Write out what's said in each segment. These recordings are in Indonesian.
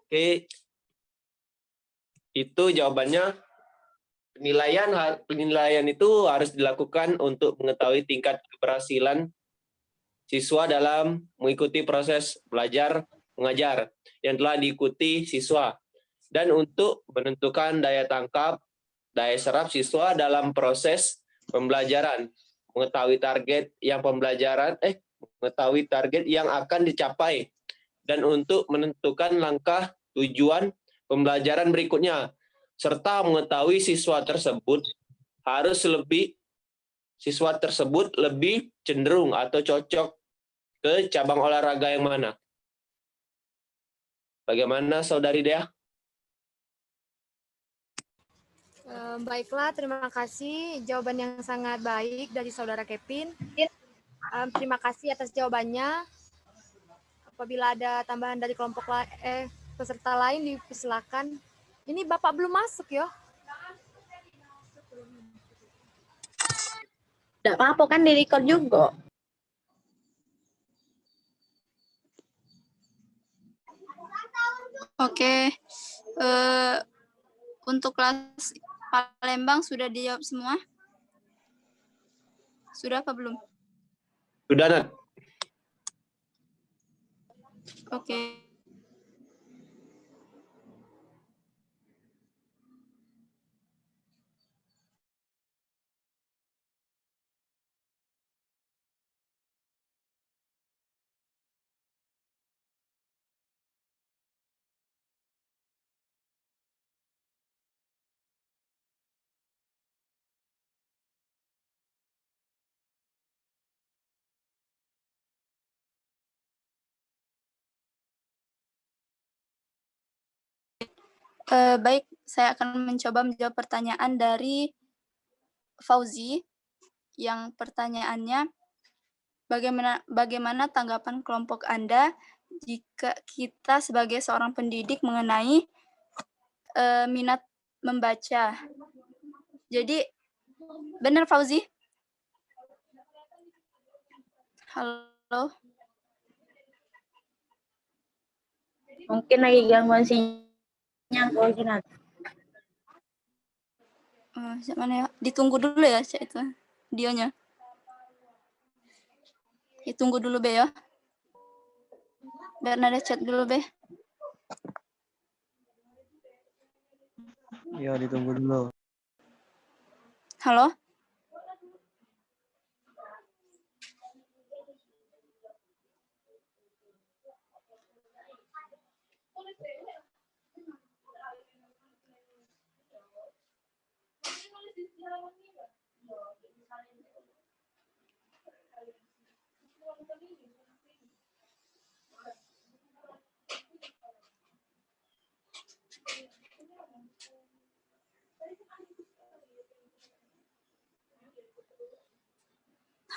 Oke, itu jawabannya. Penilaian itu harus dilakukan untuk mengetahui tingkat keberhasilan siswa dalam mengikuti proses belajar mengajar yang telah diikuti siswa, dan untuk menentukan daya tangkap, daya serap siswa dalam proses pembelajaran, mengetahui target yang akan dicapai, dan untuk menentukan langkah tujuan pembelajaran berikutnya, serta mengetahui siswa tersebut lebih cenderung atau cocok ke cabang olahraga yang mana. Bagaimana Saudari Dea? Baiklah, terima kasih. Jawaban yang sangat baik dari Saudara Kevin. Terima kasih atas jawabannya. Apabila ada tambahan dari kelompok peserta lain, dipersilakan. Ini Bapak belum masuk ya? Tidak apa-apa, kan di-record juga. Oke, untuk kelas Palembang sudah dijawab semua? Sudah apa belum? Sudah, Nat. Oke. Baik, saya akan mencoba menjawab pertanyaan dari Fauzi. Yang pertanyaannya, bagaimana tanggapan kelompok Anda jika kita sebagai seorang pendidik mengenai minat membaca? Jadi, benar Fauzi? Halo? Mungkin lagi gangguan sinyal koordinat. Mana ya? Ditunggu dulu ya, Cak, itu videonya. Ditunggu dulu, Be, ya. Biar ada chat dulu, Be. Ya, ditunggu dulu. Halo?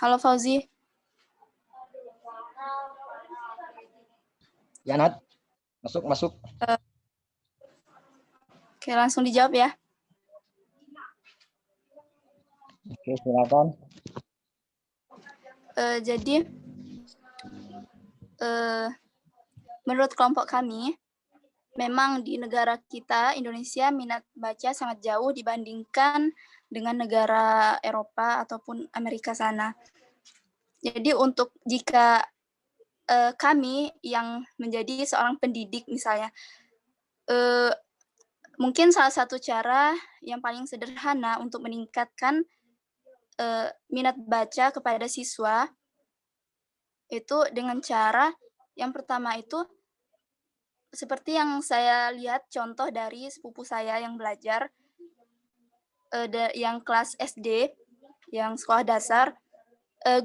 Halo, Fauzi. Ya, Nat. Masuk. Oke, langsung dijawab ya. Oke, silakan. Jadi, menurut kelompok kami, memang di negara kita, Indonesia, minat baca sangat jauh dibandingkan dengan negara Eropa ataupun Amerika sana. Jadi untuk jika kami yang menjadi seorang pendidik misalnya, mungkin salah satu cara yang paling sederhana untuk meningkatkan minat baca kepada siswa itu dengan cara yang pertama itu seperti yang saya lihat contoh dari sepupu saya yang belajar yang kelas SD, yang sekolah dasar,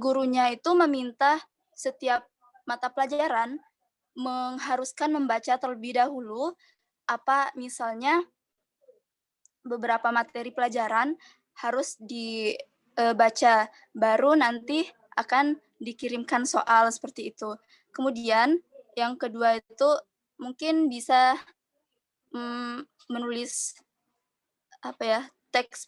gurunya itu meminta setiap mata pelajaran mengharuskan membaca terlebih dahulu apa misalnya beberapa materi pelajaran harus dibaca, baru nanti akan dikirimkan soal seperti itu. Kemudian yang kedua itu mungkin bisa menulis teks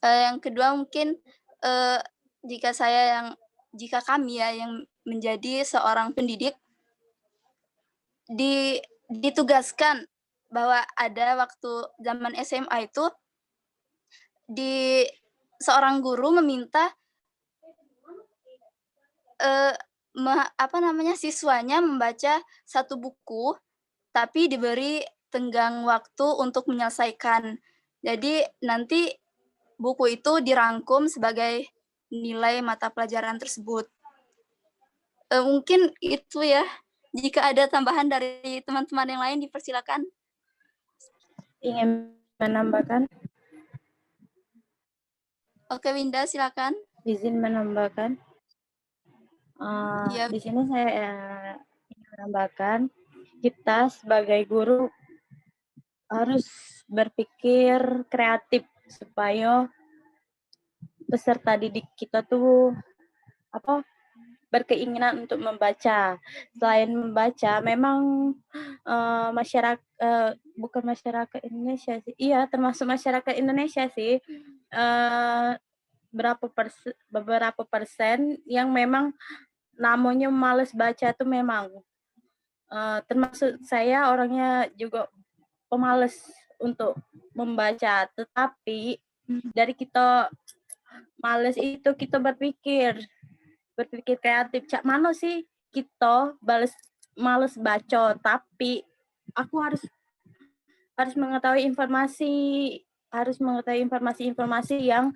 yang kedua mungkin jika kami ya yang menjadi seorang pendidik ditugaskan bahwa ada waktu zaman SMA itu seorang guru meminta siswanya membaca satu buku tapi diberi tenggang waktu untuk menyelesaikan. Jadi nanti buku itu dirangkum sebagai nilai mata pelajaran tersebut. Mungkin itu ya. Jika ada tambahan dari teman-teman yang lain dipersilakan. Ingin menambahkan? Oke, Winda, silakan. Izin menambahkan. Iya. Di sini saya ingin menambahkan, kita sebagai guru harus berpikir kreatif supaya peserta didik kita tuh berkeinginan untuk membaca. Selain membaca, memang masyarakat bukan masyarakat Indonesia sih, iya termasuk masyarakat Indonesia sih, beberapa persen yang memang namanya malas baca tuh memang. Termasuk saya orangnya juga pemalas untuk membaca, tetapi dari kita malas itu kita berpikir kreatif. Cak mana sih kita males baca, tapi aku harus mengetahui informasi yang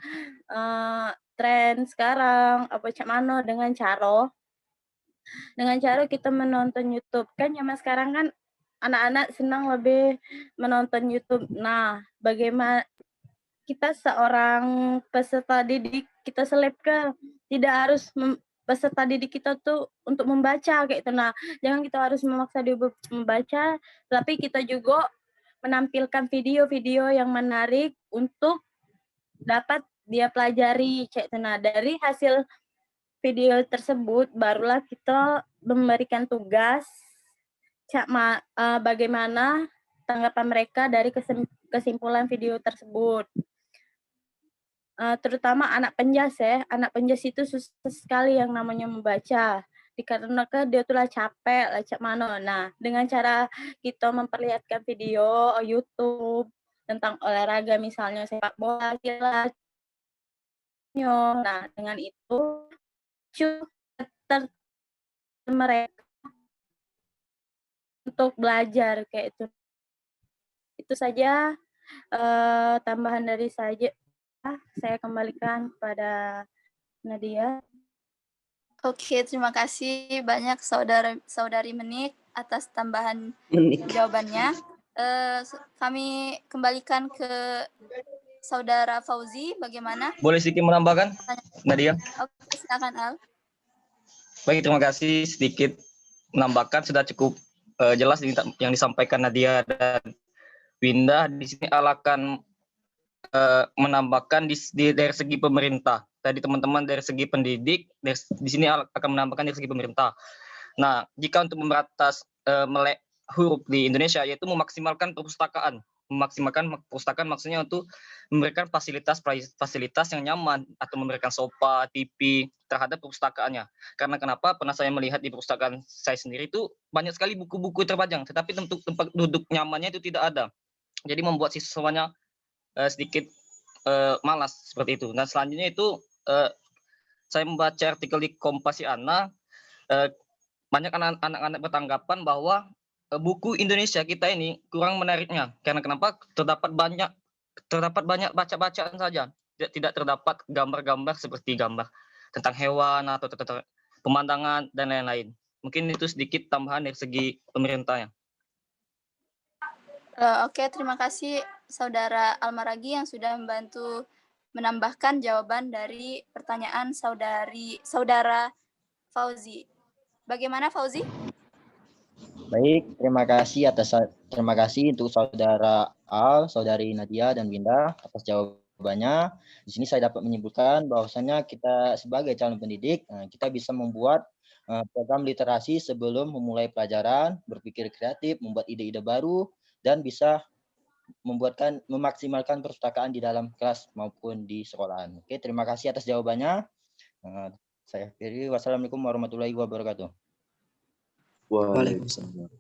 tren sekarang, apa cak mana dengan cara kita menonton YouTube. Kan zaman sekarang kan anak-anak senang lebih menonton YouTube. Nah, bagaimana kita seorang peserta didik, kita selebkan tidak harus peserta didik kita tuh untuk membaca kayak itu. Nah, jangan kita harus memaksa dia membaca, tapi kita juga menampilkan video-video yang menarik untuk dapat dia pelajari kayak itu. Nah, dari hasil video tersebut barulah kita memberikan tugas bagaimana tanggapan mereka dari kesimpulan video tersebut. Terutama anak penjas itu susah sekali yang namanya membaca, dikarenakan dia tuh lah capek, lah cak mano. Nah, dengan cara kita memperlihatkan video YouTube tentang olahraga, misalnya sepak bola, nah dengan itu mereka untuk belajar kayak itu. Itu saja tambahan dari saya. Saya kembalikan pada Nadia. Oke, terima kasih banyak saudari Menik atas tambahan jawabannya. Kami kembalikan ke saudara Fauzi, bagaimana? Boleh sedikit menambahkan, Nadia? Oke, silakan Al. Baik, terima kasih. Sedikit menambahkan, sudah cukup jelas yang disampaikan Nadia dan Winda. Di sini Al akan menambahkan dari segi pemerintah. Tadi teman-teman dari segi pendidik, di sini akan menambahkan dari segi pemerintah. Nah, jika untuk memberantas melek huruf di Indonesia, yaitu memaksimalkan perpustakaan. Memaksimalkan perpustakaan maksudnya untuk memberikan fasilitas yang nyaman atau memberikan sofa, TV terhadap perpustakaannya. Karena kenapa? Pernah saya melihat di perpustakaan saya sendiri itu banyak sekali buku-buku terpajang, tetapi untuk tempat duduk nyamannya itu tidak ada. Jadi membuat siswanya sedikit malas seperti itu. Nah, selanjutnya itu saya membaca artikel di Kompasiana, banyak anak-anak bertanggapan bahwa buku Indonesia kita ini kurang menariknya. Karena kenapa? Terdapat banyak baca-bacaan saja. Tidak terdapat gambar-gambar seperti gambar tentang hewan atau tentang pemandangan dan lain-lain. Mungkin itu sedikit tambahan dari segi pemerintahnya. Oke, terima kasih Saudara Almaragi yang sudah membantu menambahkan jawaban dari pertanyaan Saudara Fauzi. Bagaimana Fauzi? Baik, terima kasih untuk Saudara Al, Saudari Nadia dan Winda atas jawabannya. Di sini saya dapat menyimpulkan bahwasannya kita sebagai calon pendidik, kita bisa membuat program literasi sebelum memulai pelajaran, berpikir kreatif, membuat ide-ide baru, dan bisa memaksimalkan perpustakaan di dalam kelas maupun di sekolahan. Oke, terima kasih atas jawabannya. Saya akhiri. Wassalamualaikum warahmatullahi wabarakatuh. Waalaikumsalam.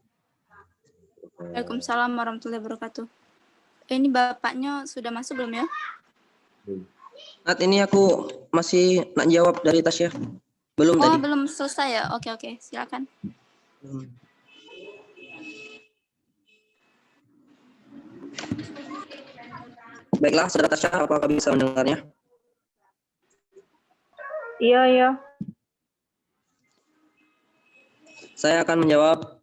Waalaikumsalam warahmatullahi wabarakatuh. Ini bapaknya sudah masuk belum ya? Saat ini aku masih nak jawab dari Tasya. Belum Oh, tadi. belum selesai ya? Oke, silakan. Baiklah, Saudara Tasya, apakah bisa mendengarnya? Iya. Saya akan menjawab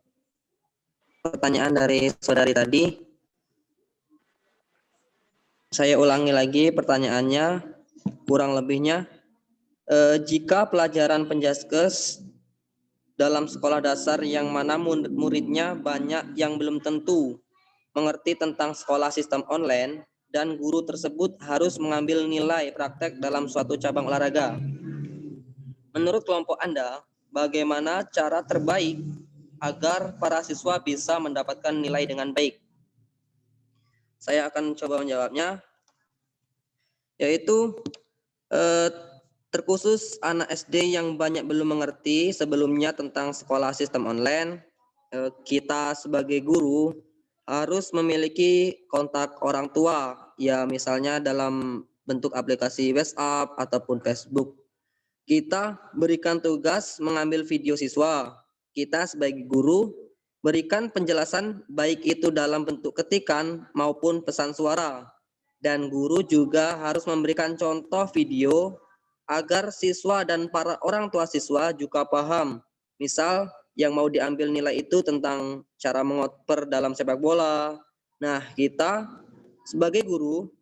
pertanyaan dari saudari tadi. Saya ulangi lagi pertanyaannya, kurang lebihnya. Jika pelajaran penjaskes dalam sekolah dasar yang mana muridnya banyak yang belum tentu mengerti tentang sekolah sistem online dan guru tersebut harus mengambil nilai praktek dalam suatu cabang olahraga. Menurut kelompok Anda, bagaimana cara terbaik agar para siswa bisa mendapatkan nilai dengan baik? Saya akan coba menjawabnya, yaitu terkhusus anak SD yang banyak belum mengerti sebelumnya tentang sekolah sistem online, kita sebagai guru harus memiliki kontak orang tua, ya misalnya dalam bentuk aplikasi WhatsApp ataupun Facebook. Kita berikan tugas mengambil video siswa. Kita sebagai guru berikan penjelasan baik itu dalam bentuk ketikan maupun pesan suara. Dan guru juga harus memberikan contoh video agar siswa dan para orang tua siswa juga paham. Misal yang mau diambil nilai itu tentang cara mengoper dalam sepak bola. Nah, kita sebagai guru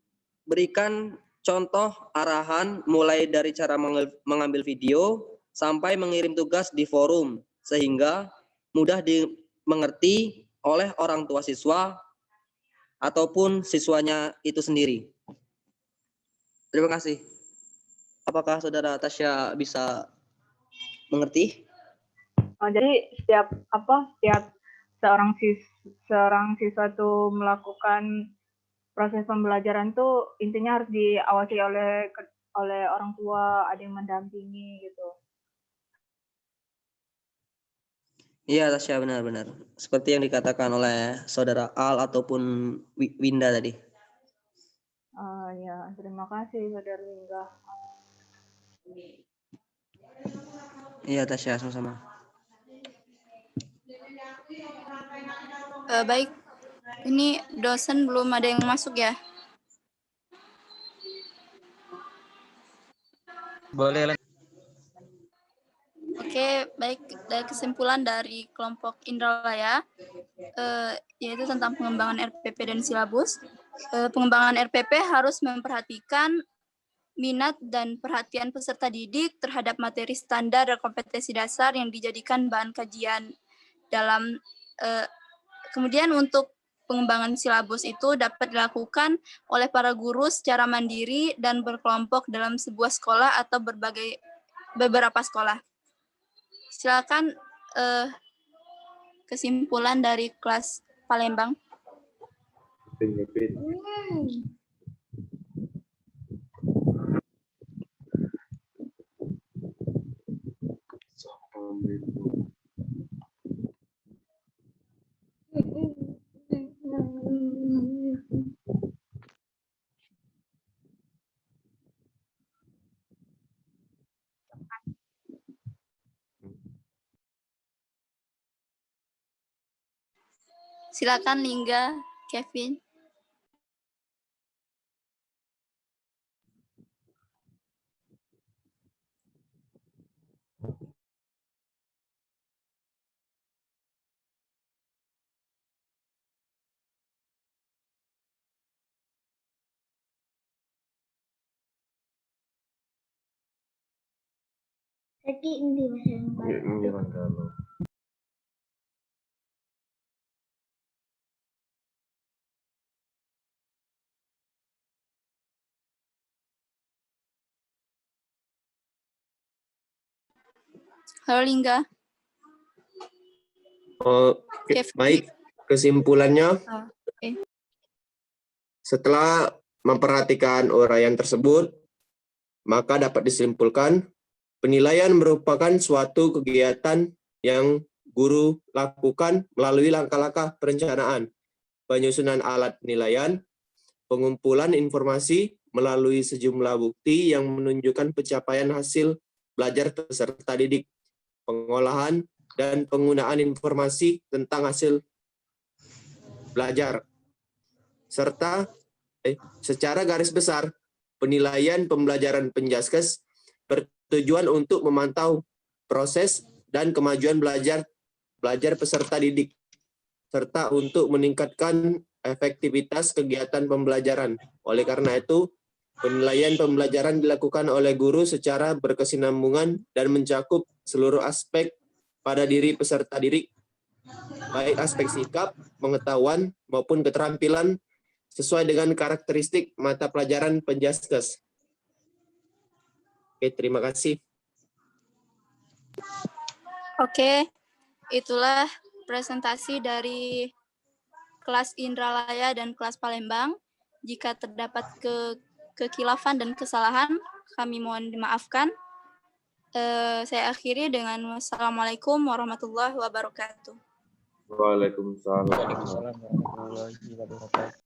berikan contoh arahan mulai dari cara mengambil video sampai mengirim tugas di forum sehingga mudah dimengerti oleh orang tua siswa ataupun siswanya itu sendiri. Terima kasih. Apakah Saudara Tasya bisa mengerti? Jadi setiap seorang siswa tuh melakukan proses pembelajaran tuh intinya harus diawasi oleh orang tua, ada yang mendampingi gitu. Iya Tasya, benar-benar. Seperti yang dikatakan oleh Saudara Al ataupun Winda tadi. Ya, terima kasih Saudara Lingga. Iya Tasya, sama-sama. Baik, ini dosen belum ada yang masuk ya? Boleh. Oke, baik. Dari kesimpulan dari kelompok Indralaya, yaitu tentang pengembangan RPP dan silabus. Pengembangan RPP harus memperhatikan minat dan perhatian peserta didik terhadap materi standar dan kompetensi dasar yang dijadikan bahan kajian dalam. Kemudian untuk pengembangan silabus itu dapat dilakukan oleh para guru secara mandiri dan berkelompok dalam sebuah sekolah atau beberapa sekolah. Silakan kesimpulan dari kelas Palembang. Silakan Lingga, Kevin. Halo Lingga. Baik, kesimpulannya setelah memperhatikan uraian tersebut, maka dapat disimpulkan Penilaian merupakan suatu kegiatan yang guru lakukan melalui langkah-langkah perencanaan, penyusunan alat penilaian, pengumpulan informasi melalui sejumlah bukti yang menunjukkan pencapaian hasil belajar peserta didik, pengolahan dan penggunaan informasi tentang hasil belajar, serta secara garis besar, penilaian pembelajaran Penjaskes bertujuan untuk memantau proses dan kemajuan belajar peserta didik, serta untuk meningkatkan efektivitas kegiatan pembelajaran. Oleh karena itu, penilaian pembelajaran dilakukan oleh guru secara berkesinambungan dan mencakup seluruh aspek pada diri peserta didik, baik aspek sikap, pengetahuan, maupun keterampilan sesuai dengan karakteristik mata pelajaran Penjaskes. Oke, terima kasih. Oke, itulah presentasi dari kelas Indralaya dan kelas Palembang. Jika terdapat kekhilafan dan kesalahan, kami mohon dimaafkan. Saya akhiri dengan wassalamualaikum warahmatullahi wabarakatuh. Waalaikumsalam. Waalaikumsalam warahmatullahi wabarakatuh.